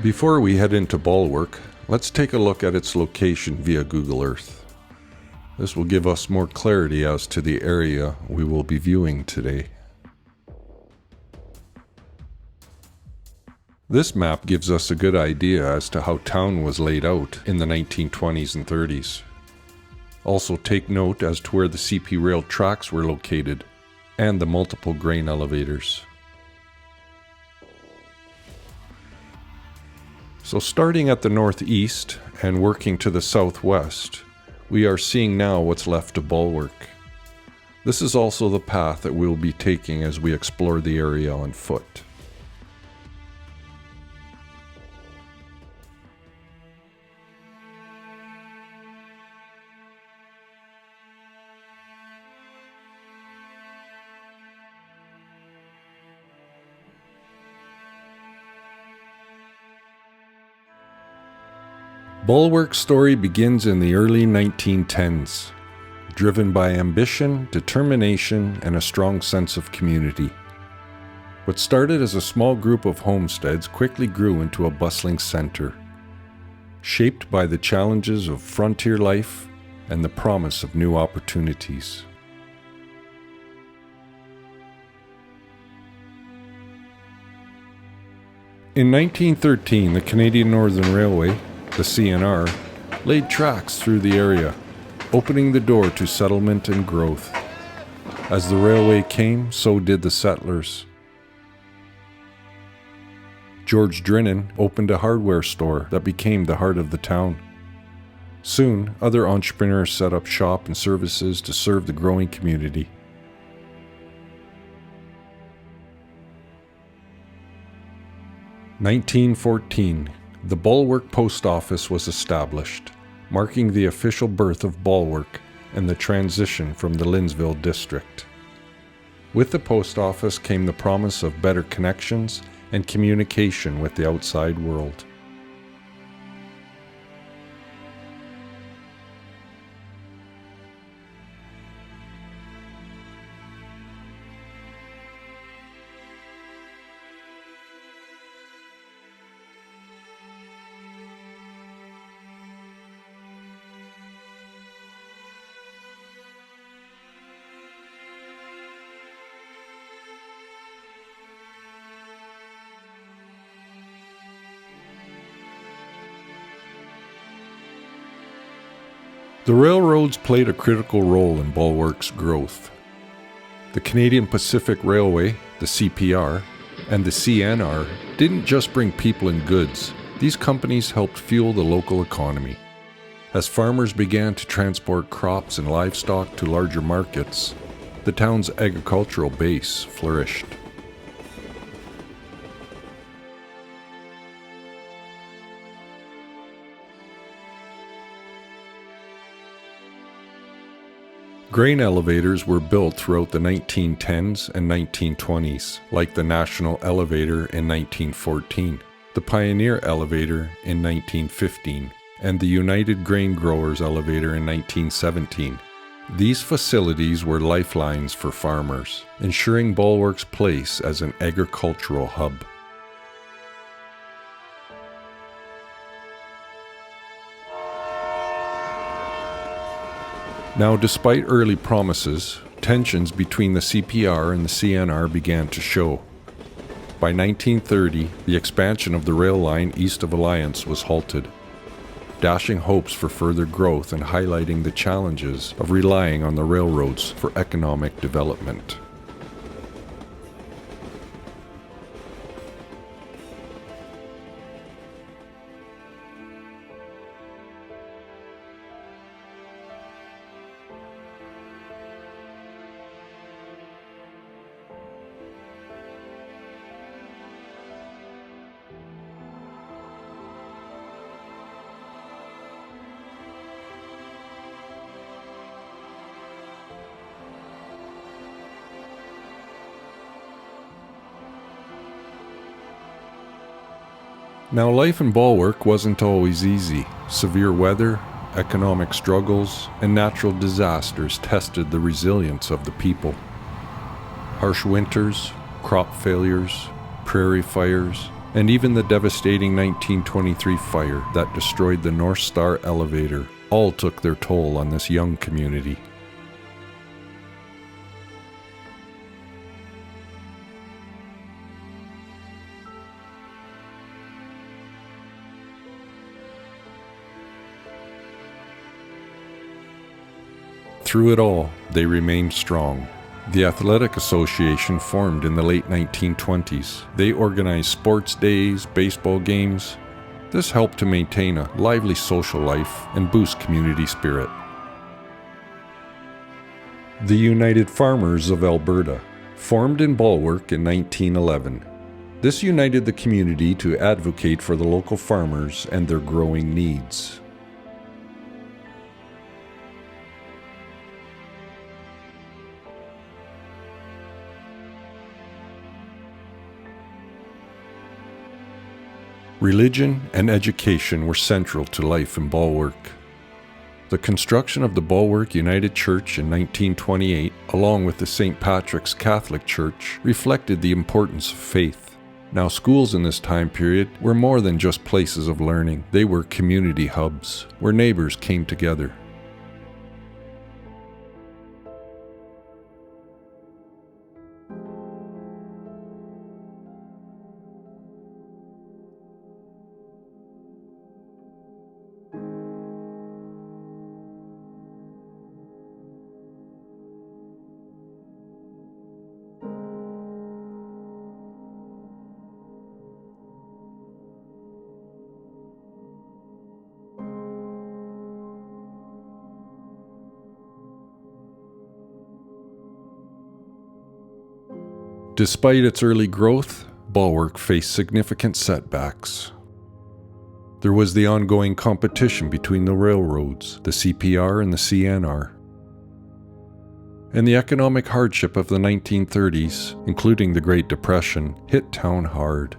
Before we head into Bulwark, let's take a look at its location via Google Earth. This will give us more clarity as to the area we will be viewing today. This map gives us a good idea as to how town was laid out in the 1920s and 30s. Also take note as to where the CP rail tracks were located and the multiple grain elevators. So starting at the northeast and working to the southwest, we are seeing now what's left of Bulwark. This is also the path that we'll be taking as we explore the area on foot. Bulwark's story begins in the early 1910s, driven by ambition, determination, and a strong sense of community. What started as a small group of homesteads quickly grew into a bustling center, shaped by the challenges of frontier life and the promise of new opportunities. In 1913, the Canadian Northern Railway, the CNR, laid tracks through the area, opening the door to settlement and growth. As the railway came, so did the settlers. George Drinnan opened a hardware store that became the heart of the town. Soon, other entrepreneurs set up shop and services to serve the growing community. In 1914, the Bulwark Post Office was established, marking the official birth of Bulwark and the transition from the Linsville district. With the post office came the promise of better connections and communication with the outside world. The railroads played a critical role in Bulwark's growth. The Canadian Pacific Railway, the CPR, and the CNR didn't just bring people and goods. These companies helped fuel the local economy. As farmers began to transport crops and livestock to larger markets, the town's agricultural base flourished. Grain elevators were built throughout the 1910s and 1920s, like the National Elevator in 1914, the Pioneer Elevator in 1915, and the United Grain Growers Elevator in 1917. These facilities were lifelines for farmers, ensuring Bulwark's place as an agricultural hub. Now, despite early promises, Tensions between the CPR and the CNR began to show. By 1930, the expansion of the rail line east of Alliance was halted, dashing hopes for further growth and highlighting the challenges of relying on the railroads for economic development. Now, life in Bulwark wasn't always easy. Severe weather, economic struggles, and natural disasters tested the resilience of the people. Harsh winters, crop failures, prairie fires, and even the devastating 1923 fire that destroyed the North Star elevator all took their toll on this young community. Through it all, they remained strong. The Athletic Association formed in the late 1920s. They organized sports days, baseball games. This helped to maintain a lively social life and boost community spirit. The United Farmers of Alberta, formed in Bulwark in 1911. This united the community to advocate for the local farmers and their growing needs. Religion and education were central to life in Bulwark. The construction of the Bulwark United Church in 1928, along with the St. Patrick's Catholic Church, reflected the importance of faith. Now, schools in this time period were more than just places of learning. They were community hubs where neighbors came together. Despite its early growth, Bulwark faced significant setbacks. There was the ongoing competition between the railroads, the CPR and the CNR. And the economic hardship of the 1930s, including the Great Depression, hit town hard.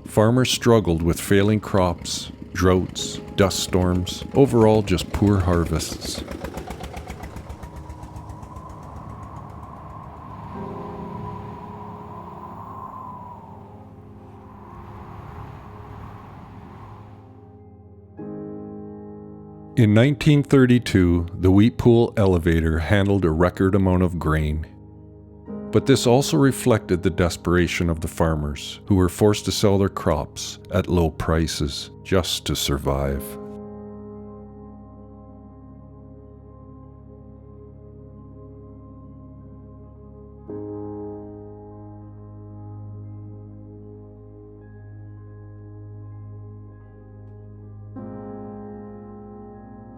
Farmers struggled with failing crops, droughts, dust storms, overall just poor harvests. In 1932, the wheat pool elevator handled a record amount of grain. But this also reflected the desperation of the farmers, who were forced to sell their crops at low prices just to survive.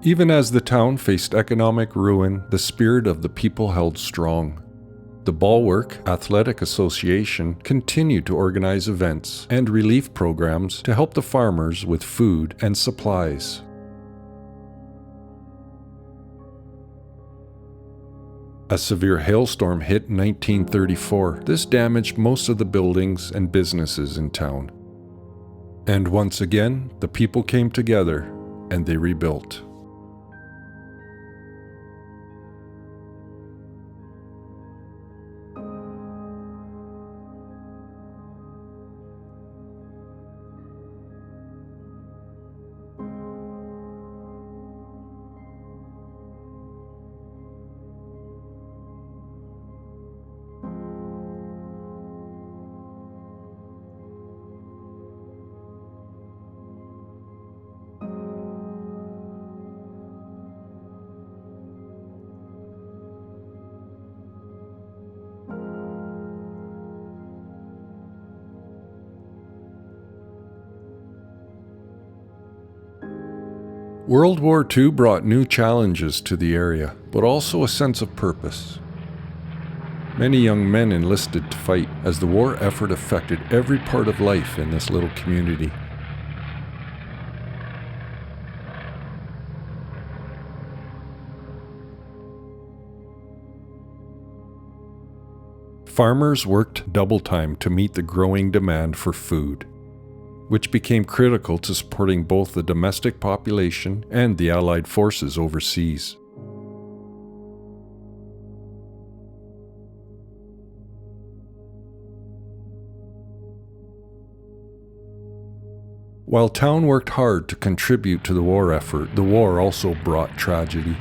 Even as the town faced economic ruin, the spirit of the people held strong. The Bulwark Athletic Association continued to organize events and relief programs to help the farmers with food and supplies. A severe hailstorm hit in 1934. This damaged most of the buildings and businesses in town. And once again, the people came together and they rebuilt. World War II brought new challenges to the area, but also a sense of purpose. Many young men enlisted to fight as the war effort affected every part of life in this little community. Farmers worked double time to meet the growing demand for food, which became critical to supporting both the domestic population and the Allied forces overseas. While town worked hard to contribute to the war effort, the war also brought tragedy.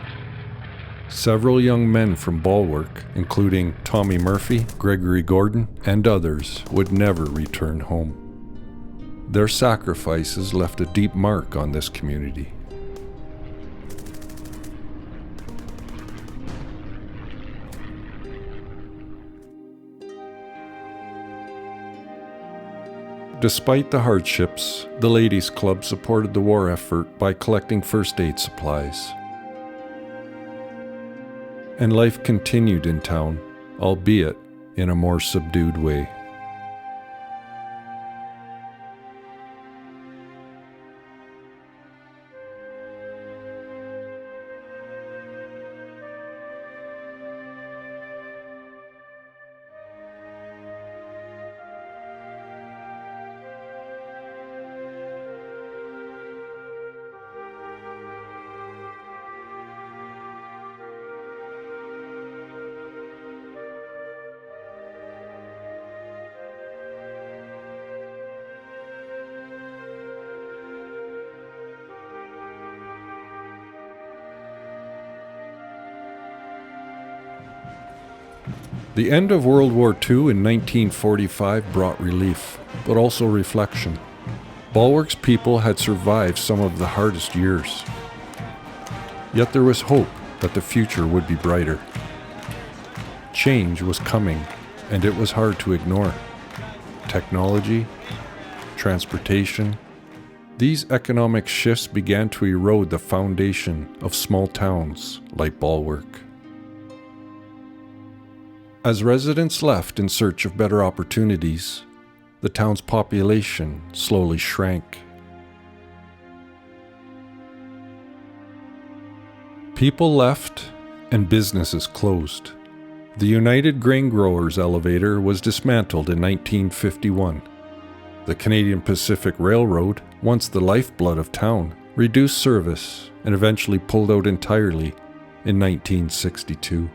Several young men from Bulwark, including Tommy Murphy, Gregory Gordon, and others, would never return home. Their sacrifices left a deep mark on this community. Despite the hardships, the Ladies' Club supported the war effort by collecting first aid supplies. And life continued in town, albeit in a more subdued way. The end of World War II in 1945 brought relief, but also reflection. Bulwark's people had survived some of the hardest years. Yet there was hope that the future would be brighter. Change was coming, and it was hard to ignore. Technology, transportation, these economic shifts began to erode the foundation of small towns like Bulwark. As residents left in search of better opportunities, the town's population slowly shrank. People left and businesses closed. The United Grain Growers elevator was dismantled in 1951. The Canadian Pacific Railroad, once the lifeblood of town, reduced service and eventually pulled out entirely in 1962.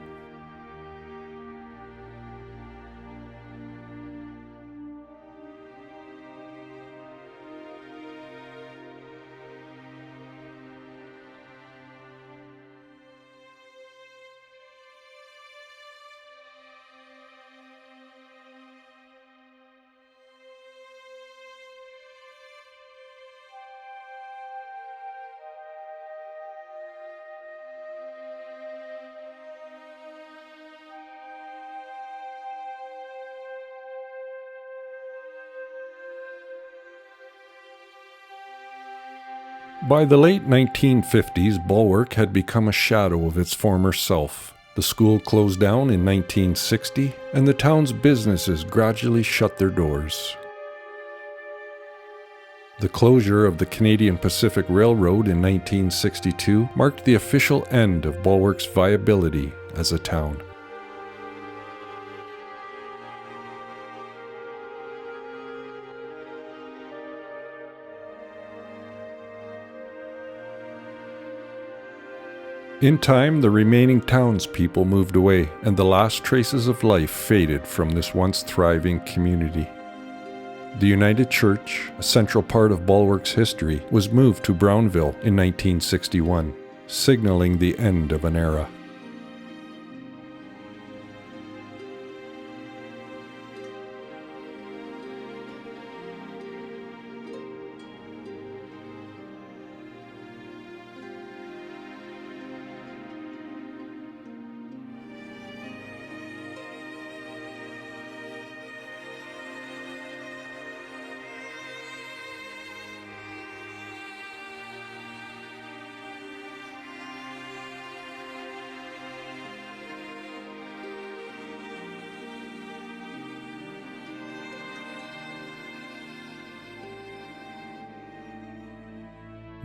By the late 1950s, Bulwark had become a shadow of its former self. The school closed down in 1960, and the town's businesses gradually shut their doors. The closure of the Canadian Pacific Railroad in 1962 marked the official end of Bulwark's viability as a town. In time, the remaining townspeople moved away, and the last traces of life faded from this once thriving community. The United Church, a central part of Bulwark's history, was moved to Brownville in 1961, signaling the end of an era.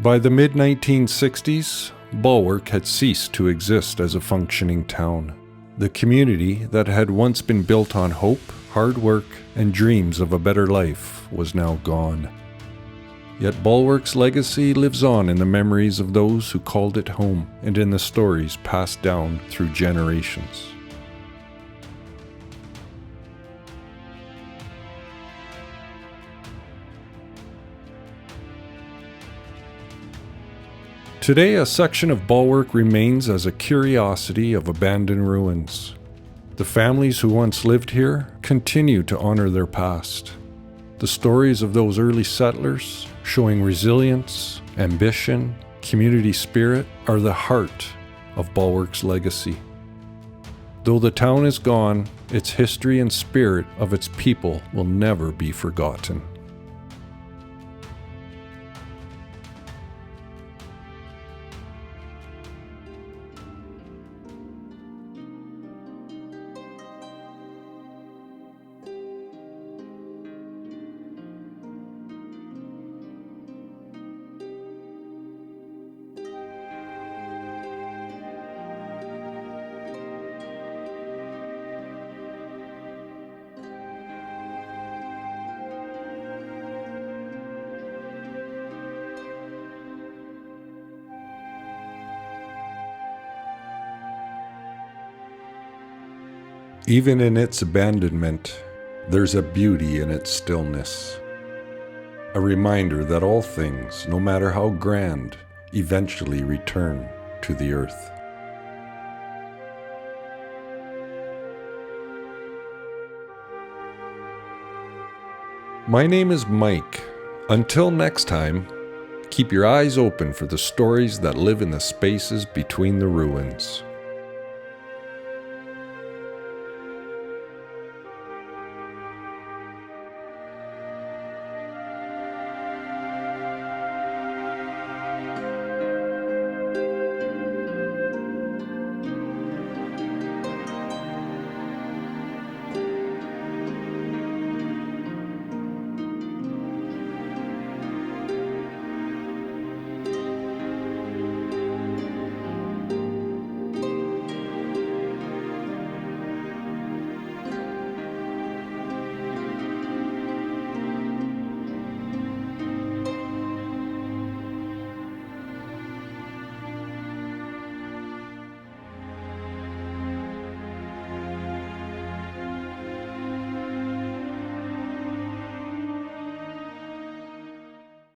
By the mid-1960s, Bulwark had ceased to exist as a functioning town. The community that had once been built on hope, hard work, and dreams of a better life was now gone. Yet Bulwark's legacy lives on in the memories of those who called it home and in the stories passed down through generations. Today, a section of Bulwark remains as a curiosity of abandoned ruins. The families who once lived here continue to honor their past. The stories of those early settlers, showing resilience, ambition, community spirit, are the heart of Bulwark's legacy. Though the town is gone, its history and spirit of its people will never be forgotten. Even in its abandonment, there's a beauty in its stillness. A reminder that all things, no matter how grand, eventually return to the earth. My name is Mike. Until next time, keep your eyes open for the stories that live in the spaces between the ruins.